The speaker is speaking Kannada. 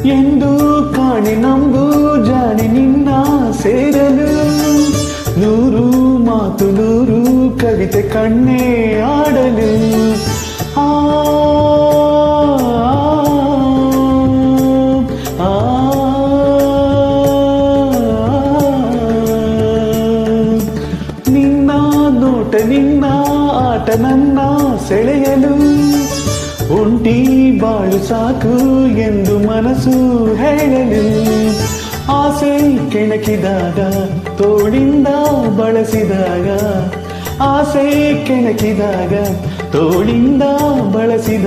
ಎಂದು ಕಾಣೆ ನಂಬು ಜಾಣೆ ನಿನ್ನ ಸೇರಲು ನೂರು ಮಾತು ನೂರು ಕವಿತೆ ಕಣ್ಣೇ ಆಡಲು ಆ ಆ, ನಿನ್ನ ನೋಟ ನಿನ್ನ ಆಟ ನನ್ನ ಸೆಳೆಯಲು ಒಂಟಿ ಬಾಳು ಸಾಕು ಎಂದು ಮನಸ್ಸು ಹೇಳಲು ಆಸೆ ಕೆಣಕಿದಾಗ ತೋಳಿಂದ ಬಳಸಿದಾಗ ಆಸೆ ಕೆಣಕಿದಾಗ ತೋಳಿಂದ ಬಳಸಿದ